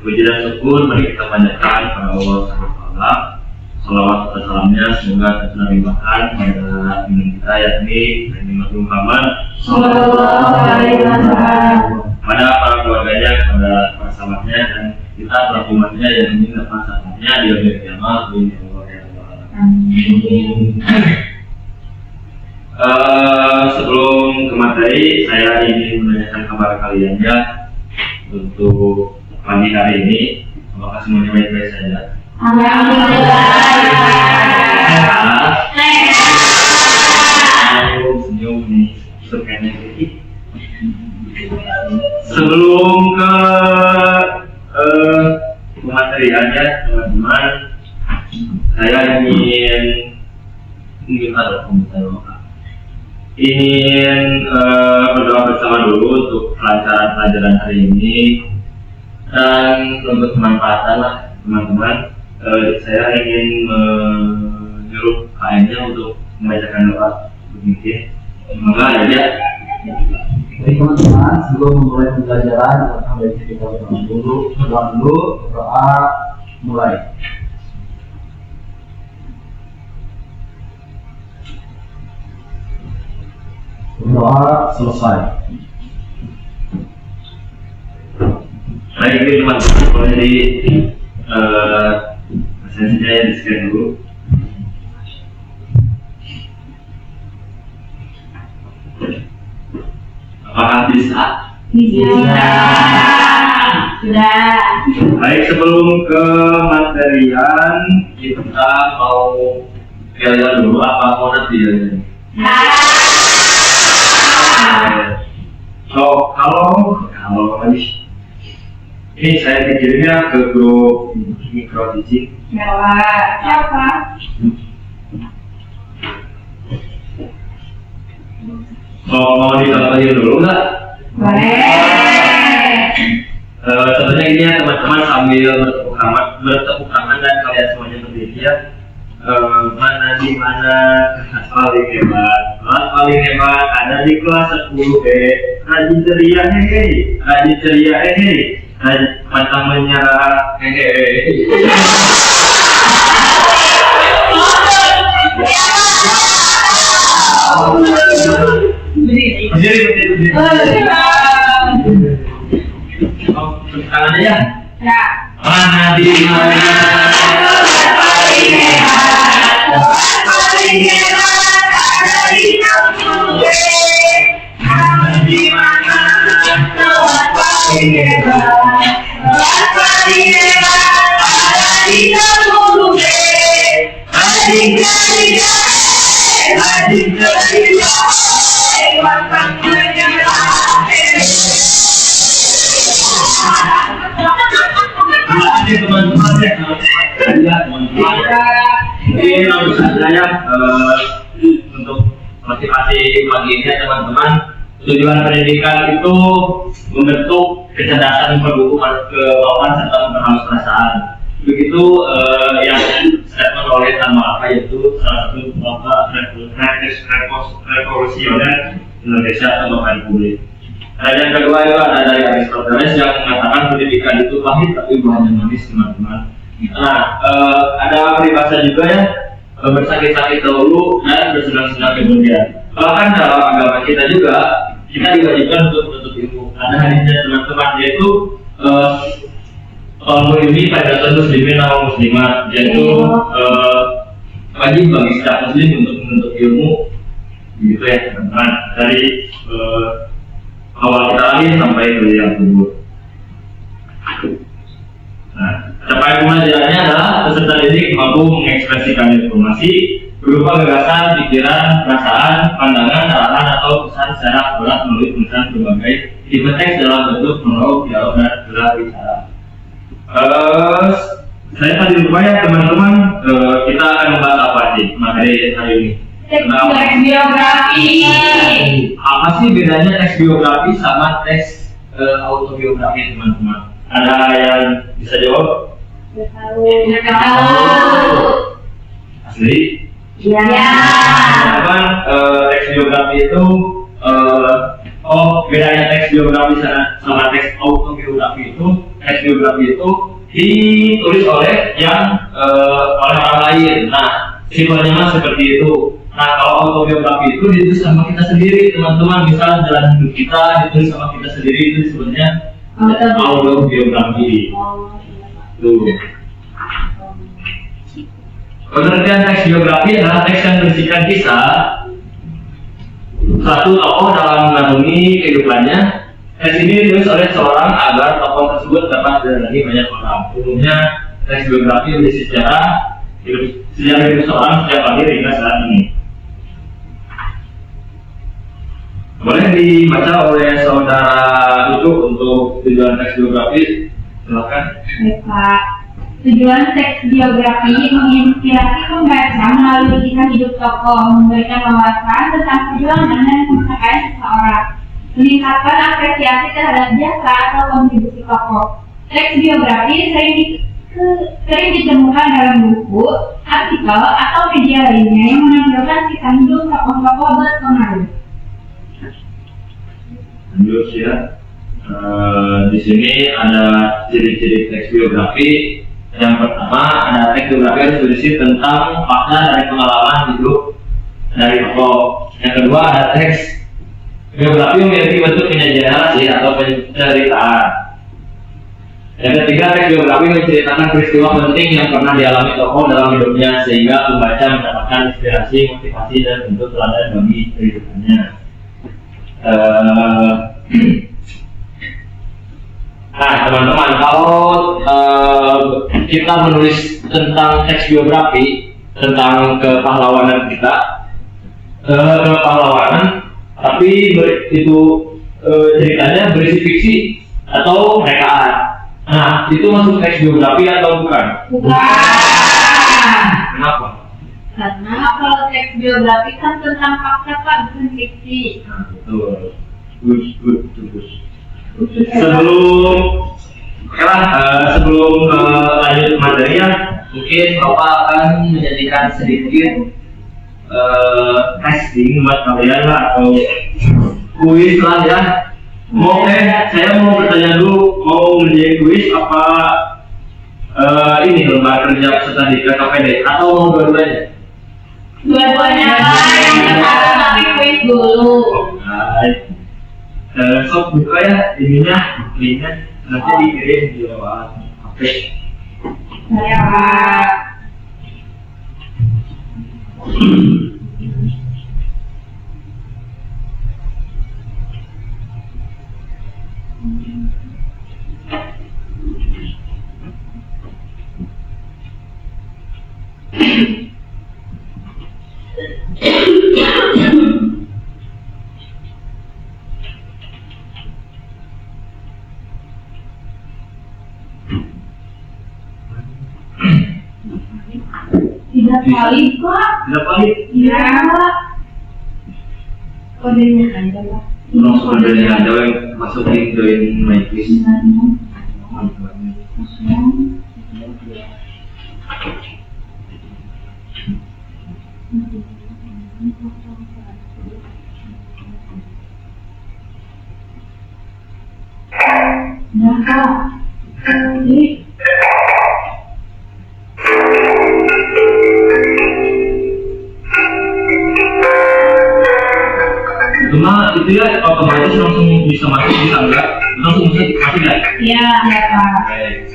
Puji dan syukur mari kita panjatkan pada Allah SWT. Salawat serta salamnya semoga terlimpahkan pada imam kita yakni Nabi Muhammad Sallallahu Alaihi Wasallam, pada para keluarganya, pada para sahabatnya, dan kita selaku umatnya yang ingin dapat syafaatnya di hari kiamat. Sebelum ke materi, saya ingin menanyakan kabar kalian ya untuk pagi hari ini. Apakah semuanya baik-baik saja? Alhamdulillah. Senyum nih, sukanya sedikit. Sebelum ke materialnya, teman-teman, saya ingin meminta doa. Ingin berdoa bersama dulu untuk kelancaran pelajaran hari ini dan untuk kemanfaatan lah teman-teman. Saya ingin menyuruh KM-nya untuk membacakan doa begitu. Semoga ya. Baik teman-teman, sebelum memulai pembelajaran kita berdoa dulu, doa mulai. Doa selesai. Baik teman-teman, boleh di saya di scan dulu. Apakah bisa? Sudah. Baik, sebelum ke materian kita mau lihat dulu apa mau nanti ya. So kalau ini saya pikirinnya ke grup mikro teaching. Siapa? Mau dicontohin dulu nggak? Boleh. Contohnya ini ya teman-teman, sambil bertepuk tangan dan kalian semuanya berdiri ya. Mana di mana paling hebat? Paling hebat ada di kelas 10B. Rajin ceria hehe, rajin ceria hehe, pantang menyerah hehe. Berdiri. Oh, tangan aja. Ya. Mana di mana? Paling hebat ada di kelas 10B. Di mana tempat paling hebat? Tempat paling hebat ada di kelas 10B. Rajin ceria, pantang menyerah. Ini teman-teman ya, teman-teman. Ini urusan saya untuk motivasi pagi ini ya teman-teman. Tujuan pendidikan itu membentuk kecerdasan kebawaan serta memperhalus perasaan. Begitu yang statement oleh nama apa yaitu salah satu revolusioner Indonesia atau Bapak Publik. Dan yang kedua itu ada dari Aristoteles yang mengatakan pendidikan itu pahit tapi buahnya manis teman-teman. Nah, ada peribahasa juga ya, bersakit-sakit dahulu dan bersenang-senang kemudian. Bahkan dalam agama kita juga kita diwajibkan untuk menuntut ilmu. Ada hadisnya teman-teman, yaitu ini pada muslimin atau muslimat, yaitu wajib bagi setiap muslim untuk menuntut ilmu, gitu ya teman-teman. Dari awal kita lahir sampai ke yang kubur. Nah, capaian pembelajarannya adalah peserta didik mampu mengekspresikan informasi berupa gagasan, pikiran, perasaan, pandangan, arahan atau pesan secara akurat melalui tulisan berbagai tipe teks dalam bentuk monolog, dialog, dan gerak bicara. Saya tadi lupa ya teman-teman, kita akan membahas apa sih materi hari ini? Teks biografi. Apa sih bedanya teks biografi sama teks autobiografi teman-teman? Ada yang bisa jawab? Tahu. Asli? Iya. Teman-teman, teks biografi itu bedanya teks biografi sama teks autobiografi itu teks biografi itu ditulis oleh oleh orang lain. Nah, simpelnya mah seperti itu. Nah, kalau autobiografi itu ditulis sama kita sendiri, teman-teman. Misal jalan hidup kita ditulis sama kita sendiri, itu sebenarnya autobiografi. Tuh. Pengertian teks biografi adalah teks yang berisikan kisah satu tokoh dalam mengarungi kehidupannya. Teks ini ditulis oleh seorang agar tokoh tersebut dapat dijalani banyak orang. Umumnya teks biografi berisi sejarah hidup seorang sejak lahir hingga saat ini. Boleh dibaca oleh saudara itu untuk tujuan teks biografi, silakan. Baik, Pak. Tujuan teks biografi menginspirasi pembaca melalui kisah hidup tokoh, memberikan wawasan tentang perjuangan dan pencapaian seseorang, meningkatkan apresiasi terhadap jasa atau kontribusi tokoh. Teks biografi sering ditemukan dalam buku, artikel, atau media lainnya yang menampilkan kisah hidup tokoh-tokoh berpengaruh. Lanjut ya. Di sini ada ciri-ciri teks biografi. Yang pertama, ada teks biografi harus berisi tentang fakta dari pengalaman hidup dari tokoh. Yang kedua, ada teks biografi memiliki bentuk penyajian narasi atau penceritaan. Yang ketiga, teks biografi menceritakan peristiwa penting yang pernah dialami tokoh dalam hidupnya sehingga pembaca mendapatkan inspirasi, motivasi, dan bentuk teladan bagi kehidupannya. Nah, teman-teman, kalau kita menulis tentang teks biografi tentang kepahlawanan kita, tapi itu ceritanya berisi fiksi atau rekaan. Nah, itu masuk teks biografi atau bukan? Bukan. Kenapa? Karena kalau teks biografi kan tentang fakta, Pak, bukan fiksi. Nah, betul. Good. Sebelum lanjut materi ya, mungkin Bapak akan menjadikan sedikit testing buat kalian lah, atau kuis lah ya. Saya mau bertanya dulu, mau menjadi kuis apa ini lembaga kerja peserta di KKPD atau mau dua-duanya? Dua-duanya, Pak, yang pertama tapi kuis dulu. Sok buka ya linknya nanti dikirim di lewat HP. Saya, Pak. Tidak valid, Pak. Tidak valid? Iya. Kodenya aja, Pak. Langsung kodenya aja yang masukin join my quiz. Nah, Kak. Jadi cuma itu ya otomatis langsung bisa masuk di tangga, langsung bisa masuk ya? iya, Pak. Baik.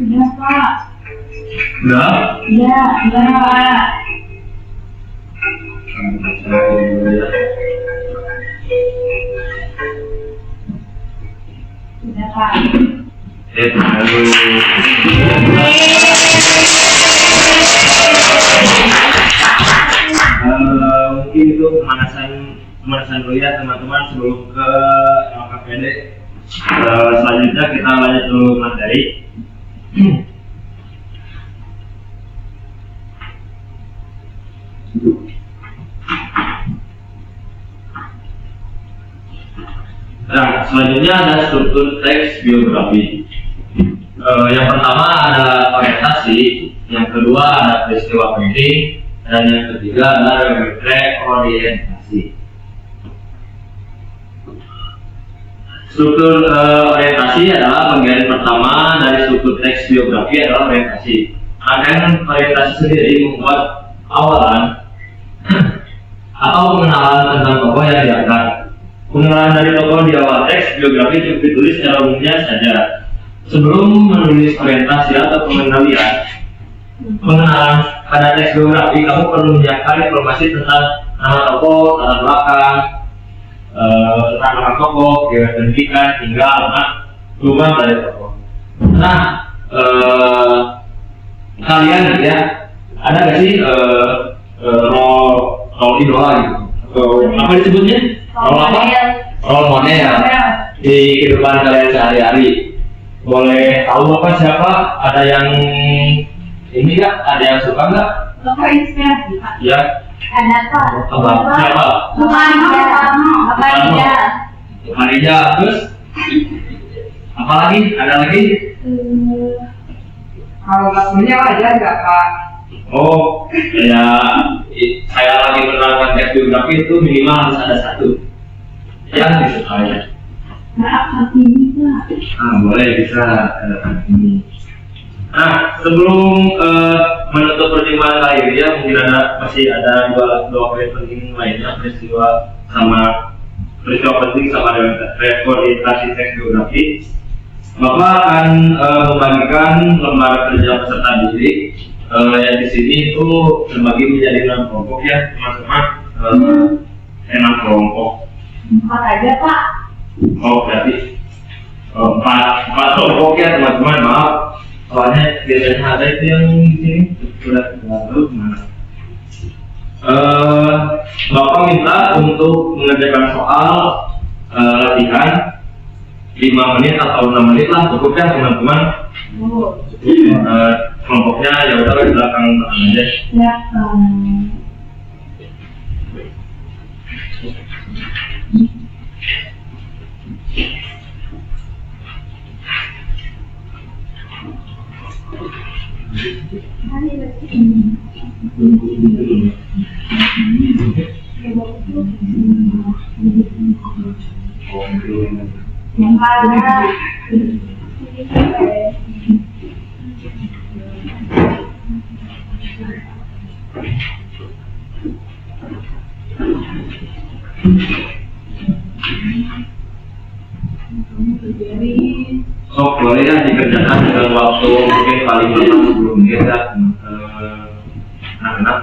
Iya, Pak. Udah? Iya, Pak. Iya, Pak. Lalu mungkin itu pemanasan dulu ya teman-teman sebelum ke LKPD. Selanjutnya kita lanjut dulu materi. Nah, selanjutnya ada struktur teks biografi. Yang pertama ada orientasi, yang kedua ada peristiwa penting, dan yang ketiga adalah reorientasi. Struktur orientasi adalah bagian pertama dari struktur teks biografi adalah orientasi. Rangkaian orientasi sendiri membuat awalan atau pengenalan tentang tokoh yang diangkat. Pengenalan dari tokoh di awal teks biografi cukup ditulis secara umumnya saja. Sebelum menulis orientasi atau pengenalan pada teks biografi, kamu perlu menyiapkan informasi tentang nama tokoh, latar belakang, tentang nama tokoh, pendidikan, hingga alamat rumah dari tokoh. Nah, kalian ya, ada nggak sih role idola gitu? Atau apa disebutnya? Role model di kehidupan kalian sehari-hari. Boleh tahu apa siapa? Ada yang ini nggak? Ada yang suka nggak? Tokoh inspirasi Pak. Ya. Ada Pak. Siapa? Marija. Terus apa lagi? Ada lagi? Kalau aslinya wajar nggak Pak? Oh, ya saya lagi menerangkan teks biografi itu minimal harus ada satu yang disukai. Boleh bisa ini. Nah, sebelum menutup pertemuan kali ini ya, mungkin masih ada dua poin penting lainnya, peristiwa penting sama dengan reorientasi teks biografi. Bapak akan membagikan lembar kerja peserta didik yang di sini itu terbagi menjadi 6 kelompok ya teman-teman. 6 kelompok. 4 aja Pak. Oh berarti 4 kelompok ya teman-teman, maaf. Soalnya biasanya ada itu yang di sini sudah terlalu mana. Bapak minta untuk mengerjakan soal latihan 5 menit atau 6 menit lah cukup ya teman-teman. Kelompoknya ya udah di belakang aja. Ya. Yang ada so boleh ya dikerjakan dengan waktu mungkin paling lama sebelum kita anak-anak.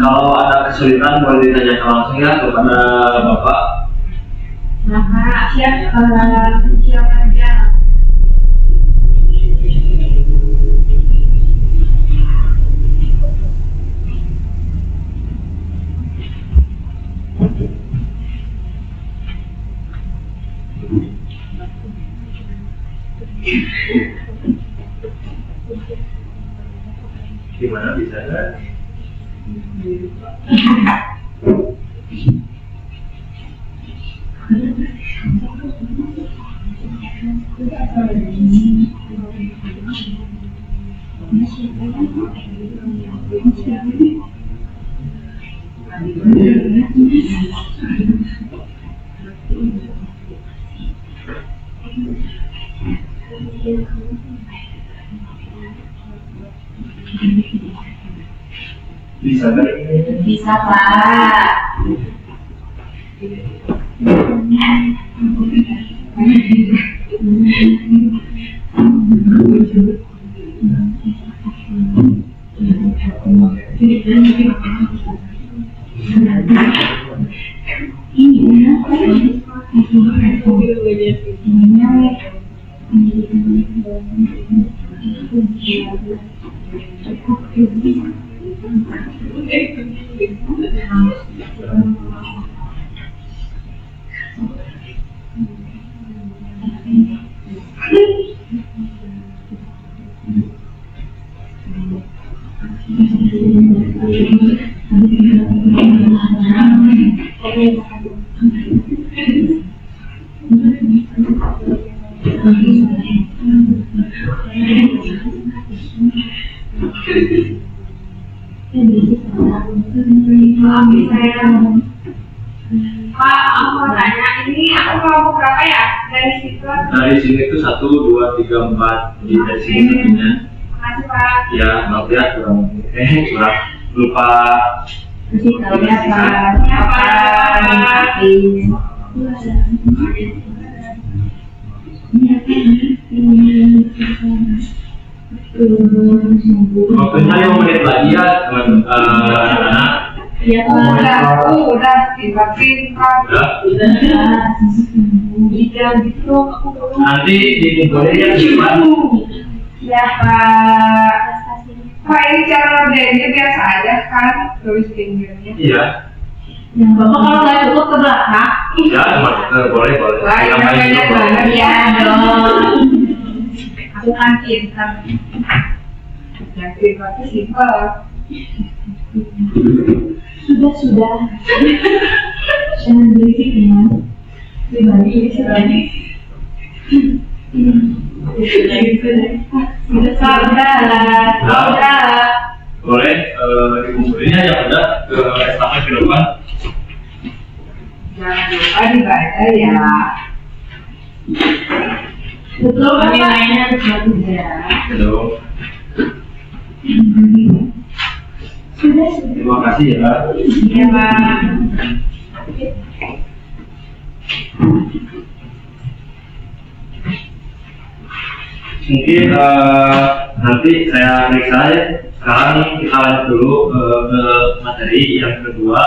Kalau ada kesulitan boleh ditanyakan langsung ya kepada Bapak. Maka siap aja. Gimana bisa kan? Bisa kan? Bisa Pak. Pak, aku mau tanya, ini aku kelompok berapa ya dari situ? Dari sini itu 1, 2, 3, 4. Jadi dari sini satunya. Makasih Pak. Ya, maaf ya kurang lupa. Kasih tahu ya Pak. Ya Pak. Waktunya 5 menit lagi ya teman anak-anak. Iya Pak. Udah divaksin kan. Ya. Iya gitu aku belum. Nanti dikumpulin ya di depan. Iya Pak. Pak ini cara ngerjainnya biasa aja kan, tulis pinggirnya. Iya. Yang Bapak kalau nggak cukup ke belakang. Ya, boleh. Wah, ini Tambahin banyak dulu. banget. Iya dong. Aku kan pintar. Yang pintar itu simpel. Sudah. Jangan berisik ya. Pribadi ini sebenarnya. Udah. Boleh dikumpulin ya udah ke estafet ke depan. Jangan lupa dibaca ya. Betul kan nilainya harus bagus ya. Halo. Sudah. Terima kasih ya. Iya Pak. Mungkin nanti saya periksa ya. Sekarang kita lanjut dulu ke materi yang kedua.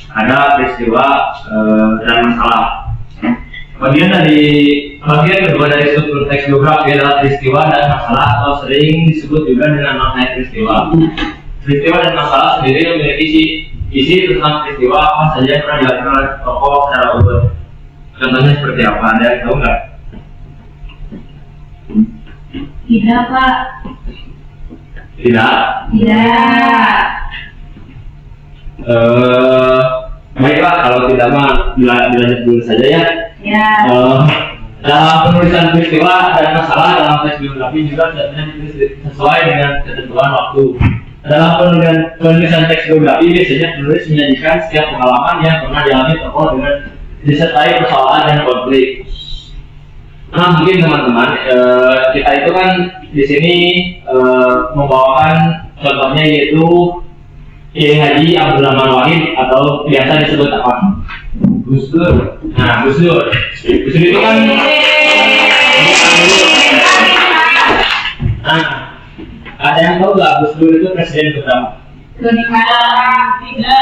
Ada peristiwa dan masalah. Bagian kedua dari struktur teks geografi adalah peristiwa dan masalah atau sering disebut juga dengan makna peristiwa. Peristiwa dan masalah sendiri memiliki isi tentang peristiwa apa saja yang pernah dilakukan oleh tokoh secara urut. Contohnya seperti apa? Ada yang tahu nggak? Tidak Pak. Tidak. Baiklah, kalau tidak mah dilanjut dulu saja ya. Ya. Dalam penulisan peristiwa dan masalah dalam teks biografi juga sebenarnya ditulis sesuai dengan ketentuan waktu. Dalam penulisan teks biografi biasanya penulis menyajikan setiap pengalaman yang pernah dialami tokoh dengan disertai persoalan dan konflik. Nah, mungkin teman-teman kita itu kan di sini membawakan contohnya yaitu Kiai Haji Abdul Rahman Wahid atau biasa disebut apa? Gus Dur. Nah, Gus Dur itu kan nah, ada yang tahu nggak Gus Dur itu presiden keberapa? Doni Kara, tiga.